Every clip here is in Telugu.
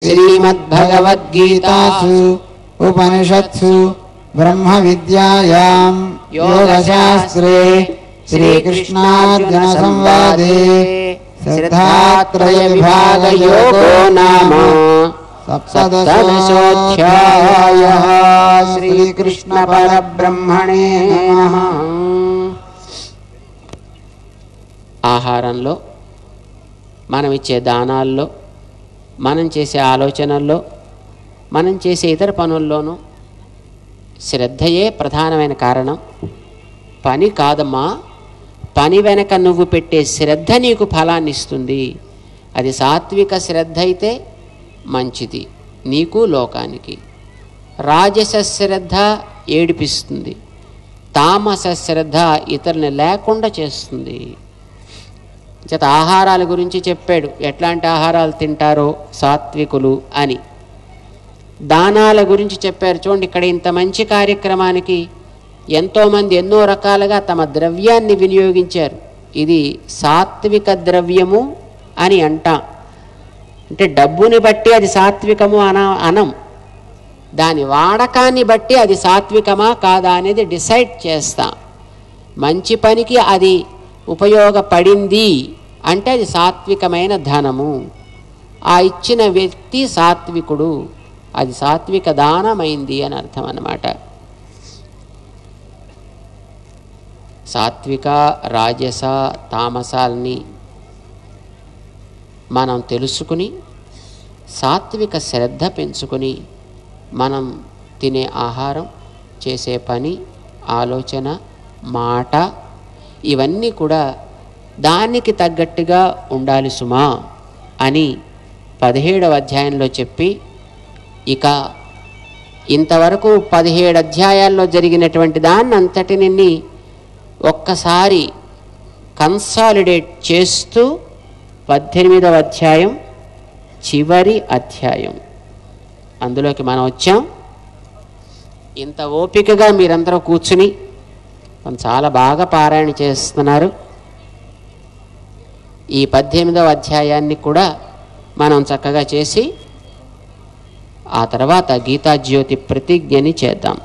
श्रीमद्भगवद्गीतासु उपनिषत्सु ब्रह्म विद्यायां योगशास्त्रे श्रीकृष्णार्जुन संवादे सिद्धात्रय विभाग योगो नाम सप्तदशोऽध्यायः। श्रीकृष्ण परब्रह्मणे नमः। ఆహారంలో, మనం ఇచ్చే దానాల్లో, మనం చేసే ఆలోచనల్లో, మనం చేసే ఇతర పనుల్లోనూ శ్రద్ధయే ప్రధానమైన కారణం. పని కాదమ్మా, పని వెనక నువ్వు పెట్టే శ్రద్ధ నీకు ఫలాన్ని ఇస్తుంది. అది సాత్విక శ్రద్ధ అయితే మంచిది నీకు లోకానికి. రాజస శ్రద్ధ ఏడిపిస్తుంది, తామస శ్రద్ధ ఇతరుని లేకుండా చేస్తుంది. చేత ఆహారాల గురించి చెప్పాడు, ఎట్లాంటి ఆహారాలు తింటారో సాత్వికులు అని. దానాల గురించి చెప్పారు. చూడండి, ఇక్కడ ఇంత మంచి కార్యక్రమానికి ఎంతోమంది ఎన్నో రకాలుగా తమ ద్రవ్యాన్ని వినియోగించారు. ఇది సాత్విక ద్రవ్యము అని అంటాం. అంటే డబ్బుని బట్టి అది సాత్వికము అనం, దాని వాడకాన్ని బట్టి అది సాత్వికమా కాదా అనేది డిసైడ్ చేస్తాం. మంచి పనికి అది ఉపయోగపడింది అంటే అది సాత్వికమైన ధనము. ఆ ఇచ్చిన వ్యక్తి సాత్వికుడు, అది సాత్విక దానమైంది అని అర్థం అన్నమాట. సాత్విక, రాజస, తామసాల్ని మనం తెలుసుకుని సాత్విక శ్రద్ధ పెంచుకొని మనం తినే ఆహారం, చేసే పని, ఆలోచన, మాట ఇవన్నీ కూడా దానికి తగ్గట్టుగా ఉండాలి సుమా అని 17వ అధ్యాయంలో చెప్పి, ఇక ఇంతవరకు 17 అధ్యాయాల్లో జరిగినటువంటి దాన్ని అంతటిని ఒక్కసారి కన్సాలిడేట్ చేస్తూ 18వ అధ్యాయం చివరి అధ్యాయం అందులోకి మనం వచ్చాం. ఇంత ఓపికగా మీరందరూ కూర్చుని చాలా బాగా పారాయణ చేస్తున్నారు. ఈ 18వ అధ్యాయాన్ని కూడా మనం చక్కగా చేసి ఆ తర్వాత గీతాజ్యోతి ప్రతిజ్ఞని చేద్దాం.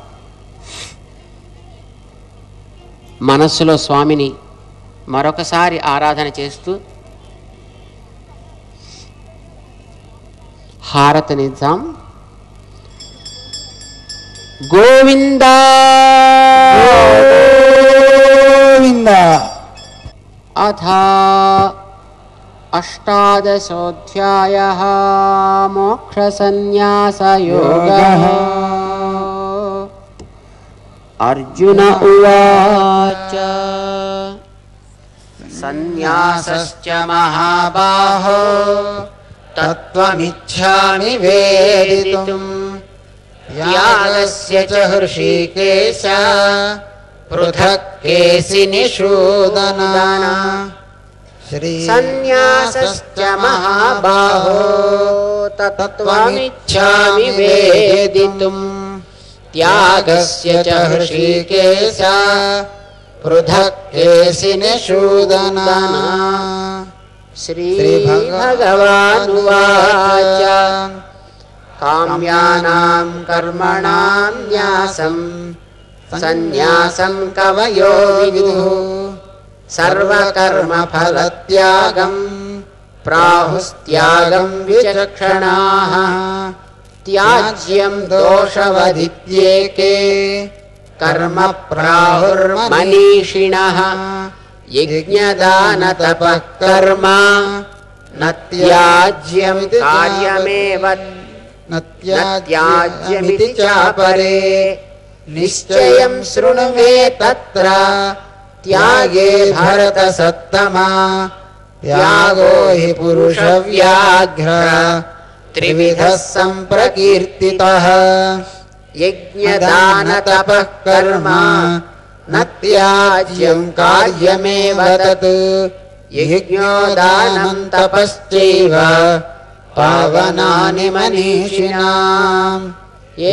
మనస్సులో స్వామిని మరొకసారి ఆరాధన చేస్తూ హారతినిద్దాం. గోవిందా గోవిందా. అథ అష్టాదశోऽధ్యాయः మోక్షసన్యాసయోగः. అర్జున ఉవాచ సన్యాసశ్చ మహాబాహో తత్వమిచ్ఛామి వేదితుం యాగస్య చ హృషీకేశ పృథక్ కేసి నిషూదన. సన్యాసశ్చ మహాబాహో తత్వమిచ్ఛామి వేదితుం త్యాగస్య చ హృషీకేశ పృథక్ కేసి నిషూదన. శ్రీ భగవానువాచ కామ్యానాం కర్మణాం న్యాసం సన్యాసం కవయో విదుః సర్వకర్మ ఫలత్యాగం ప్రాహుస్త్యాగం విచక్షణాః. త్యాజ్యం దోషవదిత్యేకే కర్మ ప్రాహుర్మనీషిణః. యజ్ఞదాన తపః కర్మ న త్యాజ్యం కార్యమేవ త్యాజ్యమితి చాపరే. నిశ్చయం శృణు మే తత్ర త్యాగే భరత సత్తమా. త్యాగో హి పురుష వ్యాఘ్ర త్రివిధః సంప్రకీర్తితః. యజ్ఞదాన తపః కర్మ న త్యాజ్యం కార్యమేవ తత్. యజ్ఞోదానం తపశ్చైవ పావనాని మనీషిణాం.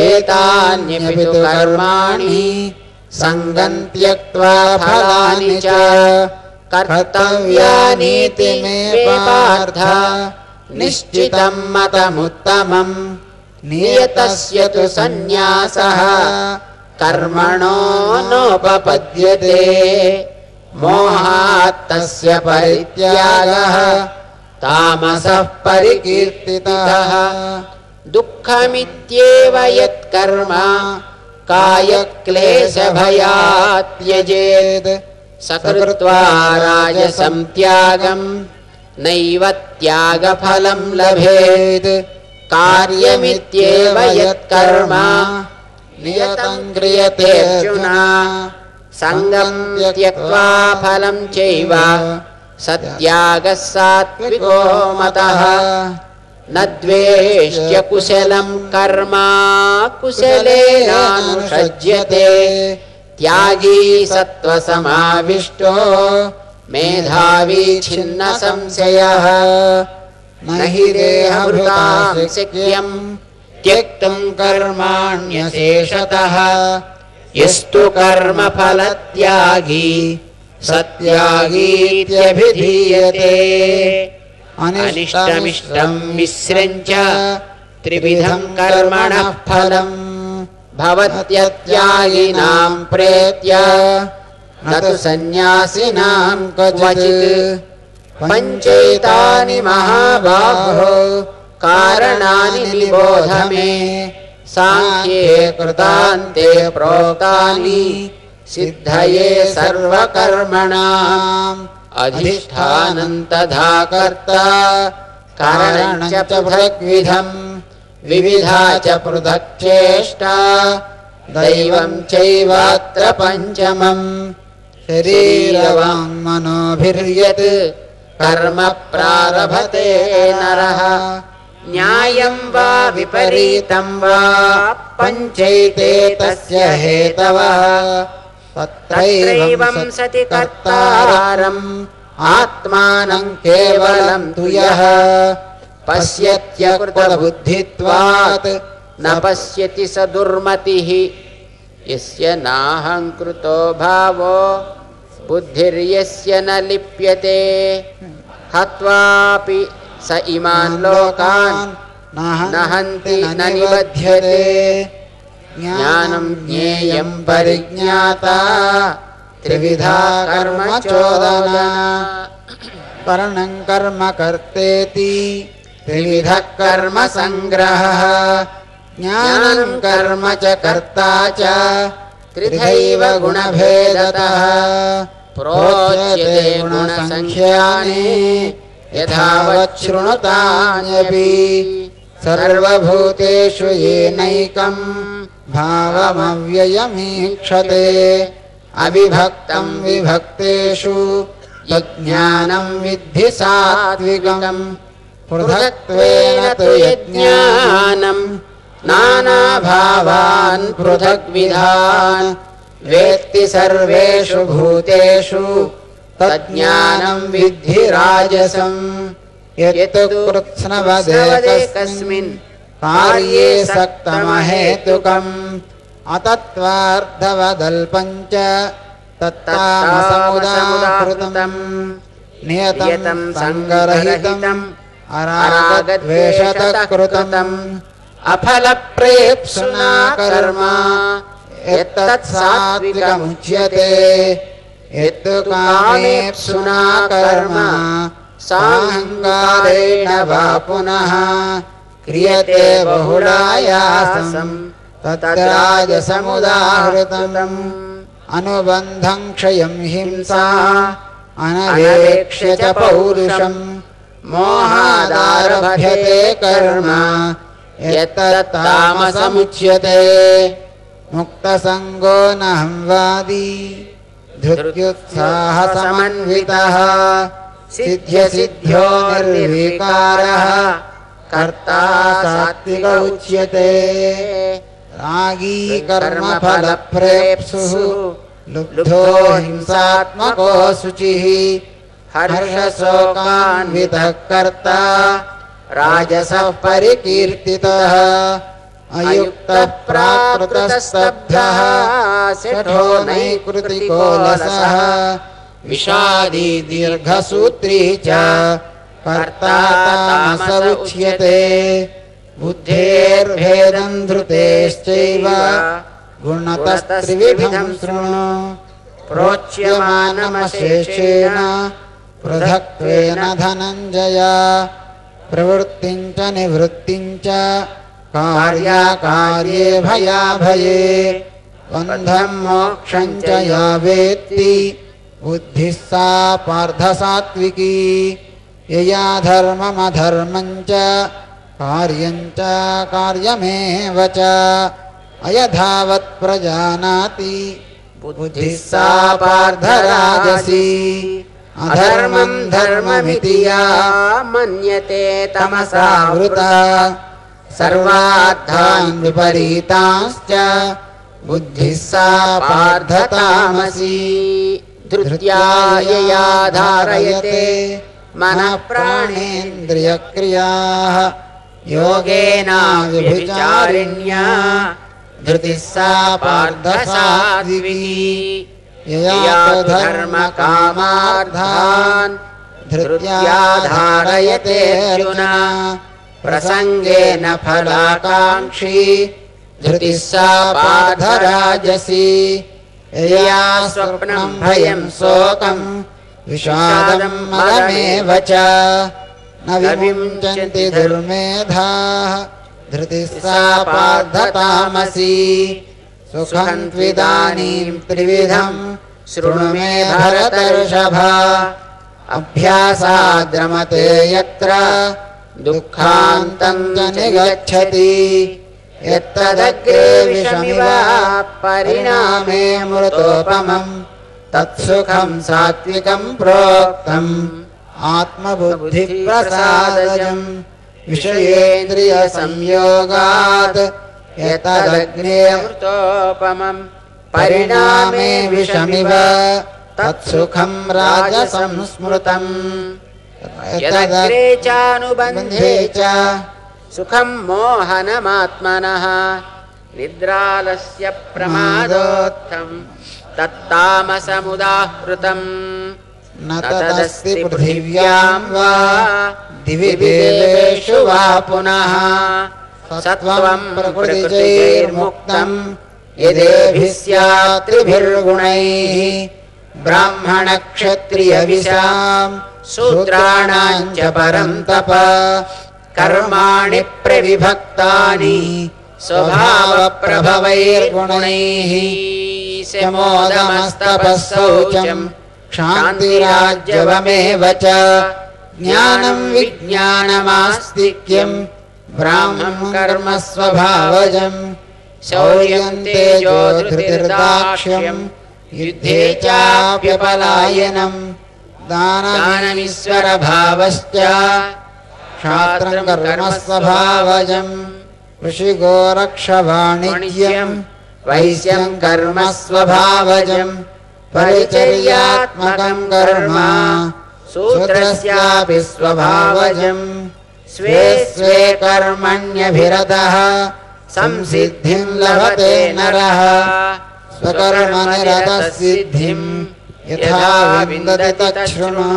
ఏతాన్యపి తు కర్మాణి సంగం త్యక్త్వా ఫలాని చ కర్తవ్యానీతి మే పార్థ నిశ్చితం మతముత్తమం నియతస్య తు సన్యాసః కర్మణో నోపపద్యతే మోహాత్ తస్య పరిత్యాగః తామసః పరికీర్తితః దుఃఖమిత్యేవ యత్కర్మ కాయక్లేశభయాత్ త్యజేత్ సకృత్వా రాజసం త్యాగం నైవ త్యాగఫలం లభేత్ కార్యమిత్యేవ యత్కర్మ నియతం క్రియతే అర్జున సంగం త్యక్త్వా ఫలం చైవ సత్యాగः సాత్వికో మతః న ద్వేష్ట్య కుశలం కర్మ కుశలేనానుషజ్యతే త్యాగీ సత్వసమావిష్టో మేధావీ ఛిన్న సంశయః నహి దేహభృతాం శక్యం త్యక్తుం కర్మాణ్యశేషతః యస్తు కర్మఫలత్యాగీ సత్యాగీత్యభిధీయతే అనిష్టమిష్టం మిశ్రం చ త్రివిధం కర్మణః ఫలం భవత్యత్యాగినాం ప్రేత్య నతు సన్యాసినాం క్వచిత్ పంచైతాని మహాబాహో కారణాని నిబోధ మే సాంఖ్యే కృతాంతే ప్రోక్తాని సిద్ధయే సర్వకర్మణాం అధిష్ఠానం తథా కర్తా కారణం చ పృథగ్విధం వివిధా చ పృథక్ చేష్టా దైవం చైవాత్ర పంచమం శరీరవాంగ్మనోభిర్యత్ కర్మ ప్రారభతే నరః న్యాయం వా విపరీతం వా పంచైతే తస్య హేతవః తత్రైవం సతి కర్తారం ఆత్మానం కేవలం తు యః పశ్యత్యకృతబుద్ధిత్వాత్ న పశ్యతి స దుర్మతిః యస్య నాహంకృతో భావో బుద్ధిర్యస్య న లిప్యతే హత్వాపి స ఇమాన్ లోకాన్ నహంతి న నిబధ్యతే జ్ఞానం జ్ఞేయం పరిజ్ఞాతా త్రివిధా కర్మ చోదన కరణం కర్మ కర్తేతి త్రివిధ కర్మ సంగ్రహః జ్ఞానం కర్మ చ కర్తా చ త్రిధైవ గుణభేదతః ప్రోచ్యతే గుణసంఖ్యానే యథావత్ శృణుతాన్యపి సర్వభూతేషు ఏనైకం భావమవ్యయమీక్షతే అవిభక్తం విభక్తేషు తజ్ఞానం విద్ధి సాత్వికం పృథక్త్వేన తు యజ్ఞానం నానాభావాన్ పృథగ్విధాన్ వేత్తి సర్వేషు భూతేషు తజ్ఞానం విద్ధి రాజసం యత్ కృత్స్నవదేకస్మిన్ కార్యే సక్తమహేతుకం అతత్వార్థవదల్పం చ తత్తామసముదాహృతం నియతం సంగరహితం అరాగద్వేషతః కృతం అఫలప్రేప్సునా కర్మ యత్తత్ సాత్వికముచ్యతే యత్తు కామేప్సునా కర్మ సాహంకారేణ వా పునః క్రియతే బహుళాయాసం తద్రాజసముదాహృతం అనుబంధం క్షయం హింసా అనవేక్ష్య చ పౌరుషం మోహాదారభ్యతే కర్మ యత్తత్ తామసముచ్యతే ముక్తసంగో నహంవాది ధృత్యుత్సాహసమన్వితః సిద్ధ్యసిద్ధ్యో నిర్వికారః కర్తా సాత్విక ఉచ్యతే రాగీ కర్మఫలప్రేప్సుః లుబ్ధో హింసాత్మకో శుచిః హర్షశోకాన్వితః కర్తా రాజసః పరికీర్తితః అయుక్తః ప్రాకృతస్తబ్ధః శఠో నైకృతికోలసః విషాదీ దీర్ఘసూత్రీ చ कर्ता तामस उच्यते बुद्धेर्भेदं धृतेश्चैव गुणतस्त्रिविधं शृणु प्रोच्यमानमशेषेण पृथक्त्वेन धनञ्जय प्रवृत्तिं च निवृत्तिं च कार्याकार्ये भयाभये बन्धं मोक्षं च या वेत्ति बुद्धिः सा पार्थसात्विकी यया धर्ममधर्मं च कार्यं च कार्यमेव च अयथावत् प्रजानाति बुद्धिः सा पार्थराजसी अधर्मं धर्ममिति या मन्यते तमसा वृता सर्वार्थान् विपरीतांश्च बुद्धिः सा पार्थतामसी धृत्या यया धारयते मनः प्राणेन्द्रियक्रियाः योगेनाव्यभिचारिण्या धृतिः सा पार्थसात्विकी यया धर्मकामार्थान् धृत्या धारयते अर्जुन प्रसंगेन फलाकांक्षी धृतिः सा पार्थराजसी यया स्वप्नं भयं शोकं विषादं मदमेव च न विमुञ्चन्ति दुर्मेधाः धृतिः सा पार्थतामसी सुखं त्विदानीं त्रिविधं शृणु मे भरतर्षभ अभ्यासाद्रमते यत्र दुःखान्तं च निगच्छति यत्तदग्रे विषमिव परिणामे मृतोपमम् तत्सुखं सात्विकं प्रोक्तम् आत्मबुद्धिप्रसादजम् विषयेन्द्रियसंयोगात् यत्तदग्रे मृतोपमम् परिणामे विषमिव तत्सुखं राजसं स्मृतम् यदग्रे चानुबन्धे च सुखं मोहनमात्मनः निद्रालस्य प्रमादोत्थं तत्तामसमुदाहृतम् न तदस्ति पृथिव्यां वा दिवि देवेषु वा पुनः सत्त्वं प्रकृतिजैर्मुक्तं यदेभिः स्यात् त्रिभिर्गुणैः ब्राह्मणक्षत्रियविशां शूद्राणां च परं तप कर्माणि प्रविभक्तानि स्वभावप्रभवैर्गुणैः शमोदमस्तपः शौचं क्षान्तिराज्यवमेव च ज्ञानं विज्ञानमास्तिक्यं ब्राह्मं कर्म स्वभावजं शौर्यं तेजो धृतिर्दाक्ष्यं युद्धे चाप्यपलायनं दानमीश्वरभावश्च क्षात्रं कर्म स्वभावजं ऋषिगोरक्षवाणिज्यं वैश्यं कर्म स्वभावजं परिचर्यात्मकं कर्म शूद्रस्यापि स्वभावजं स्वे स्वे कर्मण्यभिरतः संसिद्धिं लभते नरः स्वकर्मनिरतः सिद्धिं यथा विन्दति तच्छृणु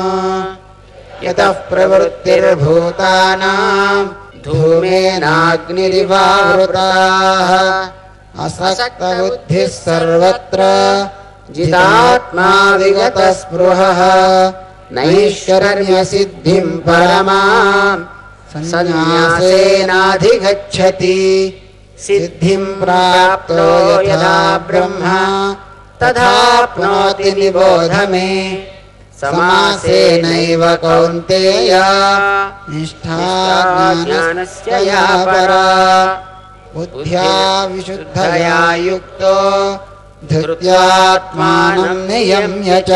यतः प्रवृत्तिर्भूतानां धूमेनाग्निरिवावृताः असक्तबुद्धिः सर्वत्र जितात्मा विगतस्पृहः नैष्कर्म्यसिद्धिं परमां संन्यासेनाधिगच्छति सिद्धिं प्राप्तो यथा ब्रह्मा तथाप्नोति निबोध मे समासेनैव कौन्तेय निष्ठा ज्ञानस्य या परा बुद्ध्या विशुद्धया युक्तो धृत्यात्मानं नियम्य च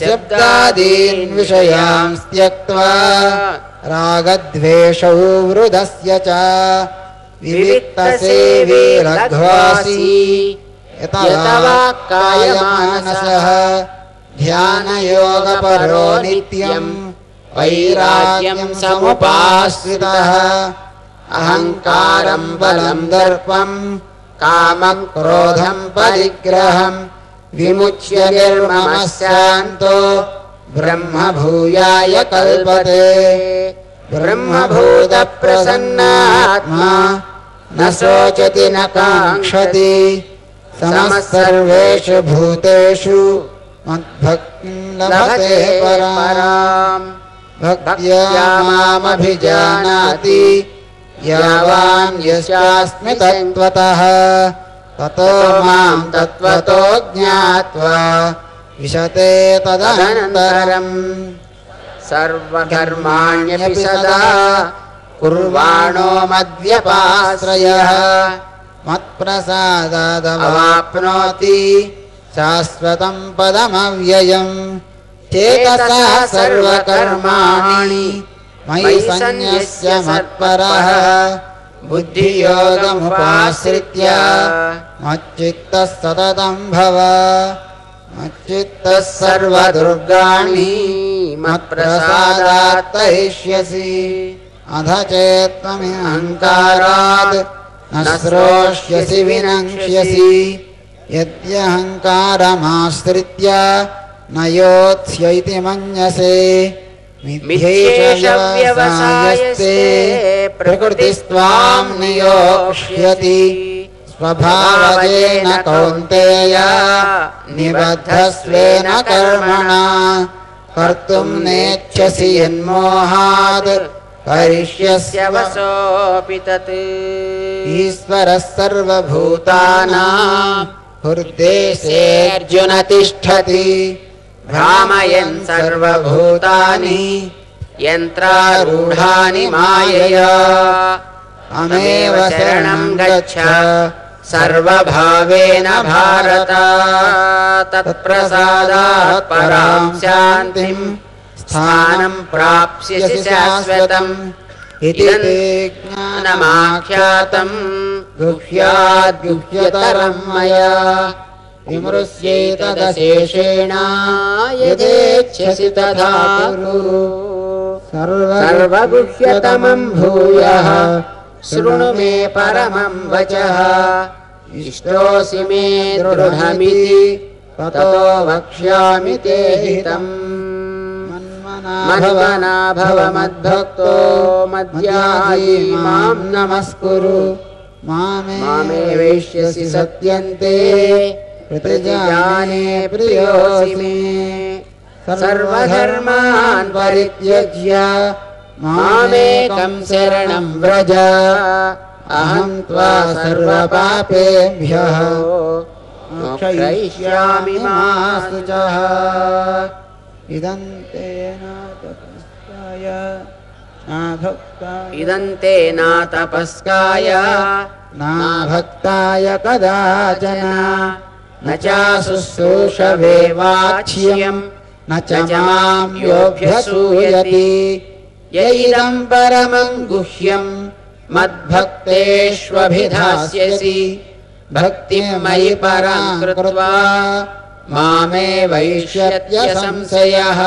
शब्दादीन् विषयान् त्यक्त्वा रागद्वेषौ वृधस्य च विविक्तसेवी लघ्वासी यतवाक्कायमानसः ध्यानयोगपरो नित्यं वैराग्यं समुपाश्रितः अहङ्कारं बलं दर्पं कामं क्रोधं परिग्रहं विमुच्य निर्ममः शान्तो ब्रह्म भूयाय कल्पते ब्रह्मभूतप्रसन्नात्मा न शोचति न काङ्क्षति समः सर्वेषु भूतेषु मद्भक्तिं लभते पराम् भक्त्या मामभिजानाति यावान् यस्यास्मि तत्त्वतः ततो मां तत्त्वतो ज्ञात्वा विशते तदनन्तरम् सर्वकर्माण्यपि सदा कुर्वाणो मद्व्यपाश्रयः मत्प्रसादादवाप्नोति शाश्वतं पदमव्ययम् चेतसा सर्वकर्माणि मयि सन्न्यस्य मत्परः बुद्धियोगमुपाश्रित्य मच्चित्तः सततं भव मच्चित्तः सर्वदुर्गाणि मत्प्रसादात् तरिष्यसि अध चेत्त्वमहङ्कारात् न श्रोष्यसि विनङ्क्ष्यसि यद्यहङ्कारमाश्रित्य न योत्स्य इति मन्यसे मिथ्येषव्यवसायस्ते प्रकृतिस्त्वां नियोक्ष्यति स्वभावजेन कौन्तेय निबद्धस्वेन कर्मणा कर्तुं नेच्छसि यन्मोहात् करिष्यस्य वशोऽपि तत् ईश्वरः सर्वभूतानां हृद्देशेऽर्जुन तिष्ठति भ्रामयन् सर्वभूतानि यन्त्रारूढानि मायया अमेव शरणं गच्छ सर्वभावेन भारत तत्प्रसादात् परां शान्तिं स्थानं प्राप्स्यसि शाश्वतम् इति ते ज्ञानमाख्यातं गुह्याद्गुह्यतरं मया विमृश्येतदशेषेण यदेच्छसि तथा कुरु सर्वगुह्यतमं भूयः शृणु मे परमं वचः इष्टोऽसि मे दृढमिति ततो वक्ष्यामि ते हितम् मन्मना भव मद्भक्तो मद्ध्यायी मां नमस्कुरु मामे वैष्यसि सत्यन्ते प्रतिजाने प्रियोऽसि मे सर्वधर्मान् परित्यज्य मामेकं शरणं व्रज अहं त्वा सर्वपापेभ्यः मोक्षयिष्यामि मा शुचः इदं ते न तपस्काय न भक्ताय कदाचन न चाशुश्रूषवे वाच्यं न च मां योऽभ्यसूयति य इदं परमं गुह्यं मद्भक्तेष्वभिधास्यसि भक्तिं मयि परां कृत्वा मामे वैष्यत्य संशयः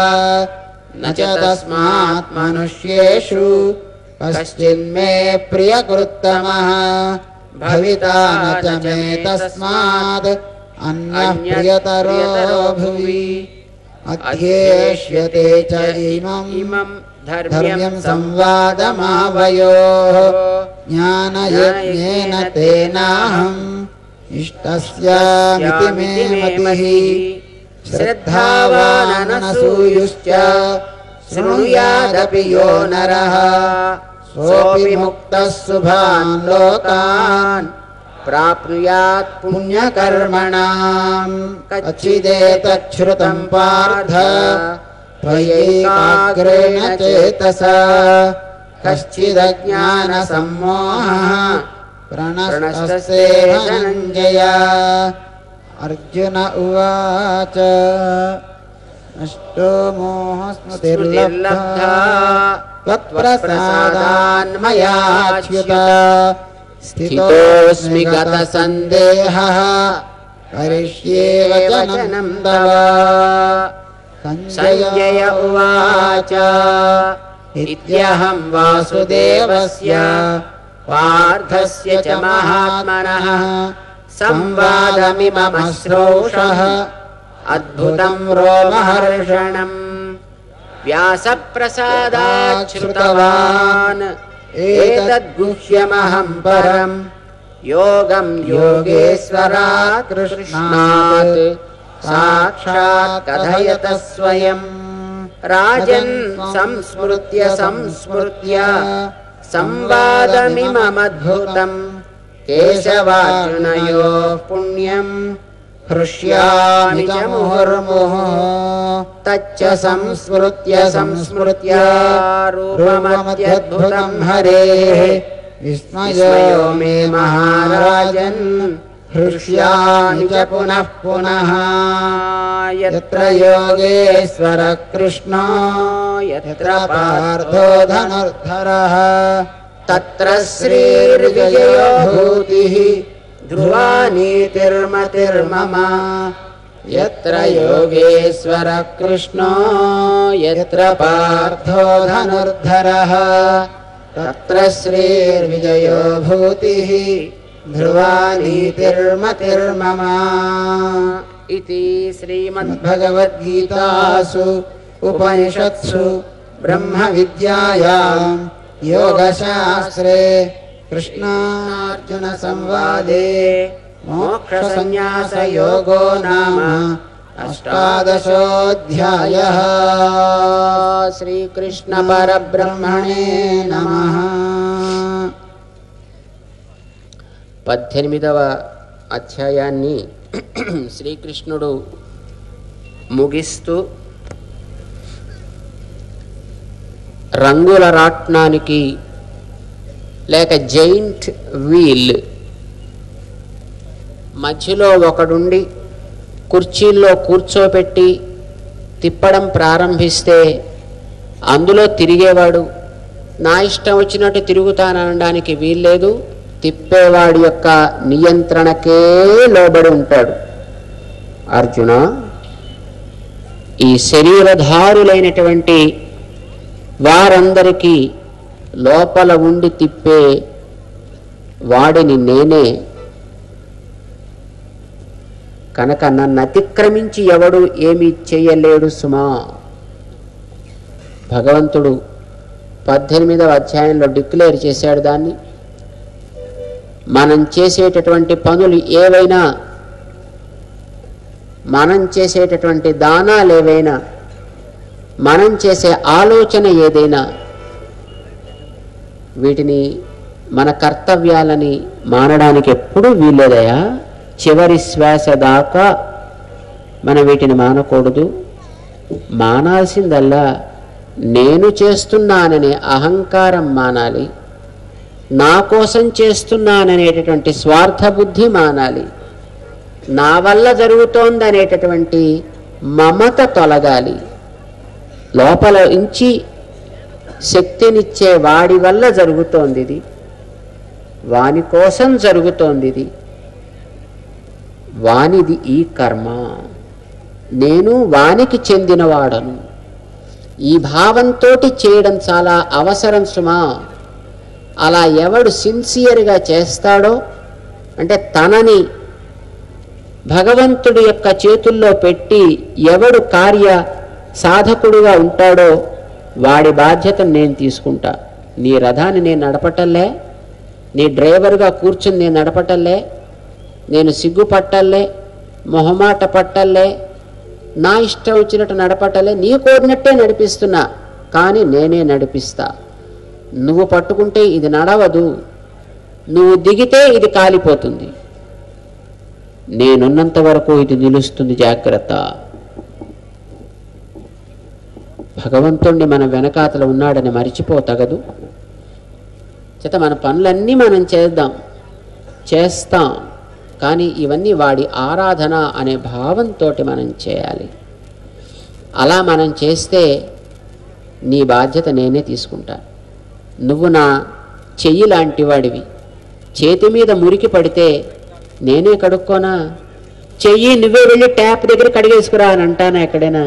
न च तस्मात् मनुष्येषु कश्चिन्मे प्रियकृत्तमः भविता न च मे तस्मात् अन्यः प्रियतरो भुवि अध्येष्यते च इमं धर्म्यं संवादमावयोः ज्ञानयज्ञेन तेनाहम् इष्टस्यामिति मे मतिः श्रद्धावाननसूयुश्च शृणुयादपि यो नरः सोऽपि मुक्तः शुभान् लोकान् प्राप्नुयात् पुण्यकर्मणाम् कच्चिदेतच्छ्रुतं पार्थ त्वयैकाग्रेण चेतसा कश्चिदज्ञानसम्मोहः प्रणष्टस्ते धनञ्जय अर्जुन उवाच नष्टो मोहस्मृतिर्लब्धा त्वत्प्रसादान्मयाच्युत स्थितोऽस्मि गतसन्देहः करिष्ये वचनं तव सञ्जय उवाच इत्यहं वासुदेवस्य पार्थस्य च महात्मनः संवादमिममश्रौषः अद्भुतं रोमहर्षणम् వ్యాసప్రసాదాత్ శ్రుతవాన్ ఏతద్గుహ్యమహం పరం యోగం యోగేశ్వరాత్ కృష్ణాత్ సాక్షాత్ కథయత స్వయం. రాజన్ సంస్మృత్య సంస్మృత్య సంవాదమిమమద్భుతం కేశవార్జునయోః పుణ్యం హృష్యామి చ ముహుర్ముహుః. తచ్చ సంస్మృత్య సంస్మృత్య రూపమత్యద్భుతం హరేః విస్మయో మే మహారాజన్ హృష్యామి చ పునః పునః. యత్ర యోగేశ్వర కృష్ణో యత్ర పార్థో ధనుర్ధరః తత్ర శ్రీర్విజయో భూతిః ధ్రువా నీతిర్మతిర్మమ. యత్ర యోగేశ్వర కృష్ణో యత్ర పార్థో ధనుర్ధరః తత్ర శ్రీర్విజయో భూతిః ధ్రువా నీతిర్మతిర్మమ. ఇతి శ్రీమద్భగవద్గీతాసు ఉపనిషత్సు బ్రహ్మ విద్యాయాం యోగశాస్త్రే కృష్ణార్జున సంవాదే మోక్ష సన్యాస యోగో నామ అష్టాదశోऽధ్యాయః. శ్రీకృష్ణ పరబ్రహ్మణే నమః. 18వ అధ్యాయాన్ని శ్రీకృష్ణుడు ముగిస్తూ రంగుల రాట్నానికి లేక జైంట్ వీల్ మధ్యలో ఒకడుండి కుర్చీల్లో కూర్చోపెట్టి తిప్పడం ప్రారంభిస్తే అందులో తిరిగేవాడు నా ఇష్టం వచ్చినట్టు తిరుగుతాననడానికి వీల్లేదు. తిప్పేవాడి యొక్క నియంత్రణకే లోబడి ఉంటాడు. అర్జున, ఈ శరీరధారులైనటువంటి వారందరికీ లోపల ఉండి తిప్పే వాడిని నేనే కనుక నన్ను అతిక్రమించి ఎవడు ఏమీ చేయలేడు సుమా. భగవంతుడు 18వ అధ్యాయంలో డిక్లేర్ చేశాడు దాన్ని. మనం చేసేటటువంటి పనులు ఏవైనా, మనం చేసేటటువంటి దానాలు ఏవైనా, మనం చేసే ఆలోచన ఏదైనా, వీటిని మన కర్తవ్యాలని మానడానికి ఎప్పుడూ వీల్లేదయా. చివరి శ్వాస దాకా మనం వీటిని మానకూడదు. మానాల్సిందల్లా నేను చేస్తున్నాననే అహంకారం మానాలి. నా కోసం చేస్తున్నాననేటటువంటి స్వార్థ బుద్ధి మానాలి. నా వల్ల జరుగుతోందనేటటువంటి మమత తొలగాలి. లోపల నుంచి శక్తినిచ్చే వాడి వల్ల జరుగుతోంది ఇది, వాని కోసం జరుగుతోంది ఇది, వానిది ఈ కర్మ, నేను వానికి చెందినవాడను. ఈ భావంతో చేయడం చాలా అవసరం సుమా. అలా ఎవడు సిన్సియర్గా చేస్తాడో, అంటే తనని భగవంతుడి యొక్క చేతుల్లో పెట్టి ఎవడు కార్య సాధకుడుగా ఉంటాడో వాడి బాధ్యతను నేను తీసుకుంటా. నీ రథాన్ని నేను నడపటల్లే, నీ డ్రైవర్గా కూర్చుని నేను నడపటల్లే, నేను సిగ్గుపట్టల్లే, మొహమాట పట్టల్లే, నా ఇష్టం వచ్చినట్టు నడపటల్లే, నీ కోరినట్టే నడిపిస్తున్నా, కానీ నేనే నడిపిస్తా. నువ్వు పట్టుకుంటే ఇది నడవదు, నువ్వు దిగితే ఇది కాలిపోతుంది, నేనున్నంత వరకు ఇది నిలుస్తుంది, జాగ్రత్త. భగవంతుణ్ణి మన వెనకాతల ఉన్నాడని మరిచిపోతగదు. చేత మన పనులన్నీ మనం చేస్తాం, కానీ ఇవన్నీ వాడి ఆరాధన అనే భావంతో మనం చేయాలి. అలా మనం చేస్తే నీ బాధ్యత నేనే తీసుకుంటా. నువ్వు నా చెయ్యి లాంటి వాడివి. చేతి మీద మురికి పడితే నేనే కడుక్కోనా? చెయ్యి నువ్వే వెళ్ళి ట్యాప్ దగ్గర కడిగేసుకురా అని అంటానా ఎక్కడైనా?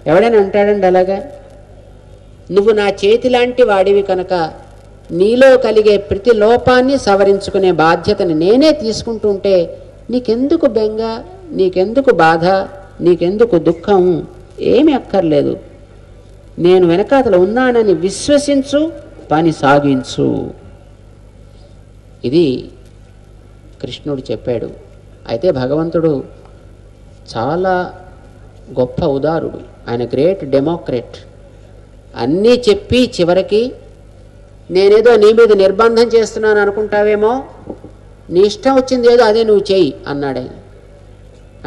ఎవడైనా అంటాడండి అలాగా? నువ్వు నా చేతి లాంటి వాడివి కనుక నీలో కలిగే ప్రతి లోపాన్ని సవరించుకునే బాధ్యతని నేనే తీసుకుంటుంటే నీకెందుకు బెంగ, నీకెందుకు బాధ, నీకెందుకు దుఃఖం? ఏమీ అక్కర్లేదు. నేను వెనకాతల ఉన్నానని విశ్వసించు, పని సాగించు. ఇది కృష్ణుడు చెప్పాడు. అయితే భగవంతుడు చాలా గొప్ప ఉదారుడు, ఆయన గ్రేట్ డెమోక్రేట్. అన్నీ చెప్పి చివరికి నేనేదో నీ మీద నిర్బంధం చేస్తున్నాను అనుకుంటావేమో, నీ ఇష్టం వచ్చింది ఏదో అదే నువ్వు చెయ్యి అన్నాడు ఆయన.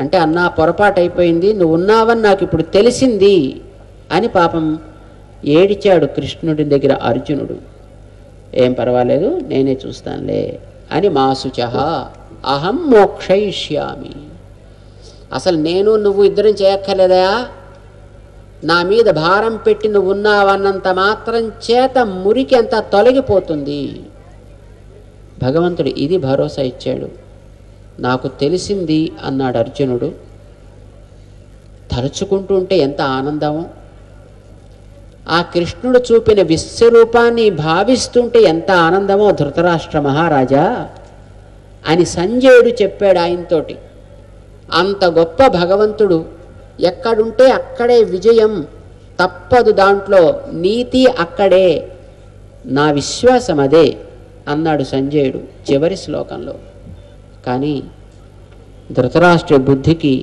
అంటే అన్నా పొరపాటు అయిపోయింది, నువ్వు ఉన్నావని నాకు ఇప్పుడు తెలిసింది అని పాపం ఏడిచాడు కృష్ణుడి దగ్గర అర్జునుడు. ఏం పర్వాలేదు, నేనే చూస్తానులే అని మాసుచహ అహం మోక్షయిష్యామి. అసలు నేను నువ్వు ఇద్దరం చేయక్కర్లేదా, నా మీద భారం పెట్టి నువ్వు ఉన్నావన్నంత మాత్రం చేత మురికి అంతా తొలగిపోతుంది. భగవంతుడు ఇది భరోసా ఇచ్చాడు. నాకు తెలిసింది అన్నాడు అర్జునుడు. తలుచుకుంటూ ఉంటే ఎంత ఆనందమో, ఆ కృష్ణుడు చూపిన విశ్వరూపాన్ని భావిస్తుంటే ఎంత ఆనందమో ధృతరాష్ట్ర మహారాజా అని సంజయుడు చెప్పాడు ఆయనతోటి. అంత గొప్ప భగవంతుడు ఎక్కడుంటే అక్కడే విజయం తప్పదు, దాంట్లో నీతి అక్కడే, నా విశ్వాసం అదే అన్నాడు సంజయుడు చివరి శ్లోకంలో. కానీ ధృతరాష్ట్ర బుద్ధికి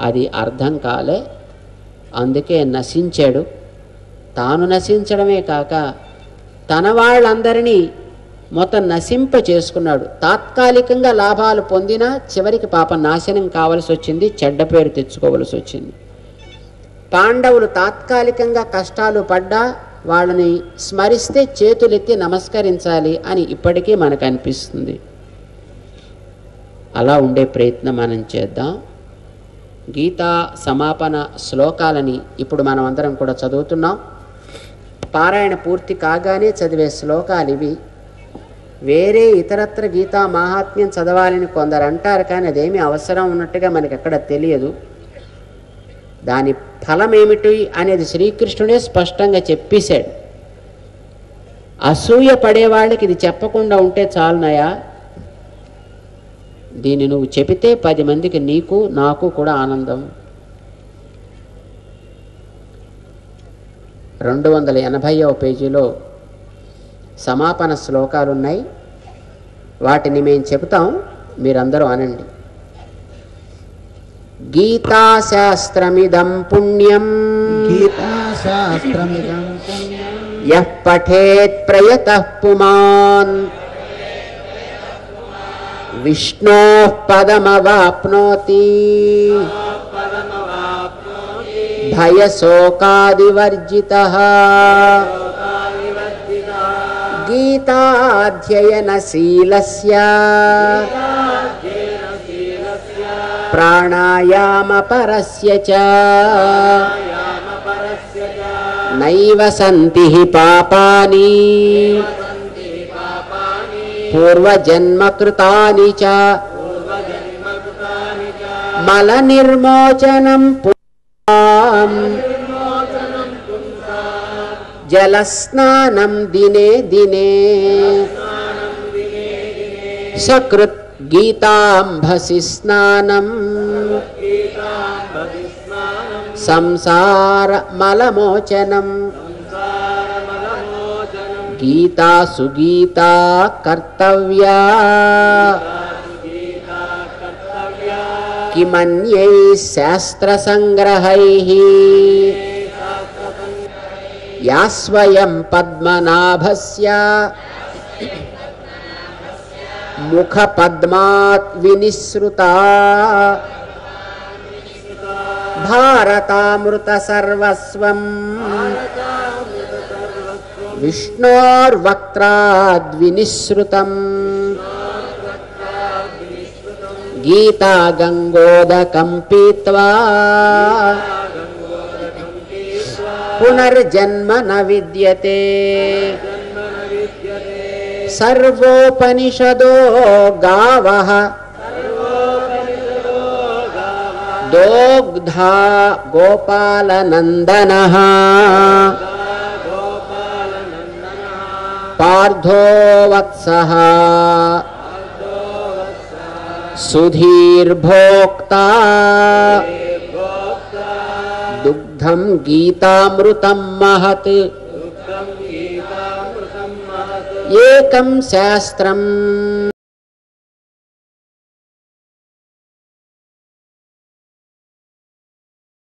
అది అర్థం కాలే, అందుకే నశించాడు. తాను నశించడమే కాక తన వాళ్ళందరినీ మొత్తం నశింప చేసుకున్నాడు. తాత్కాలికంగా లాభాలు పొందినా చివరికి పాపం నాశనం కావలసి వచ్చింది, చెడ్డ పేరు తెచ్చుకోవలసి వచ్చింది. పాండవులు తాత్కాలికంగా కష్టాలు పడ్డా వాళ్ళని స్మరిస్తే చేతులెత్తి నమస్కరించాలి అని ఇప్పటికీ మనకు అనిపిస్తుంది. అలా ఉండే ప్రయత్నం మనం చేద్దాం. గీతా సమాపన శ్లోకాలని ఇప్పుడు మనం అందరం కూడా చదువుతున్నాం. పారాయణ పూర్తి కాగానే చదివే శ్లోకాలు ఇవి. వేరే ఇతరత్ర గీతా మాహాత్మ్యం చదవాలని కొందరు అంటారు, కానీ అదేమీ అవసరం ఉన్నట్టుగా మనకి ఎక్కడ తెలియదు. దాని ఫలం ఏమిటి అనేది శ్రీకృష్ణుడే స్పష్టంగా చెప్పేశాడు. అసూయ పడేవాళ్ళకి ఇది చెప్పకుండా ఉంటే చాలునయా, దీన్ని నువ్వు చెబితే 10 మందికి నీకు నాకు కూడా ఆనందం. 280వ పేజీలో సమాపన శ్లోకాలు ఉన్నాయి. వాటిని మేము చెబుతాం, మీరందరూ అనండి. గీతాశాస్త్రమిదం పుణ్యం గీతాశాస్త్రమిదం పుణ్యం యః పఠేత్ ప్రయతః పుమాన్ విష్ణోః పదమవాప్నోతి భయశోకాదివర్జితః. గీతాధ్యయనశీలస్య ప్రాణాయామపరస్య చ నైవ సంతి పాపాని పూర్వజన్మకృతాని చ మలనిర్మోచనం జలస్నానం దినే దినే సకృత్ గీతాంభసి స్నానం సంసార మలమోచనం. గీతా సుగీతా కర్తవ్యా కిమన్యై శాస్త్రసంగ్రహైః యా స్వయం పద్మనాభస్య ముఖపద్మాత్ వినిసృతా భారతామృత సర్వస్వం విష్ణోర్వక్త్రాద్వినిసృతం. గీతా గంగోదకం పీత్వా పునర్జన్మ న విద్యతే. సర్వోపనిషదో గావః దోగ్ధా గోపాలనందనః పార్థో వత్సః సుధీర్భోక్తా దుగ్ధ दुग्धं गीतामृतं महत् एकं शास्त्रं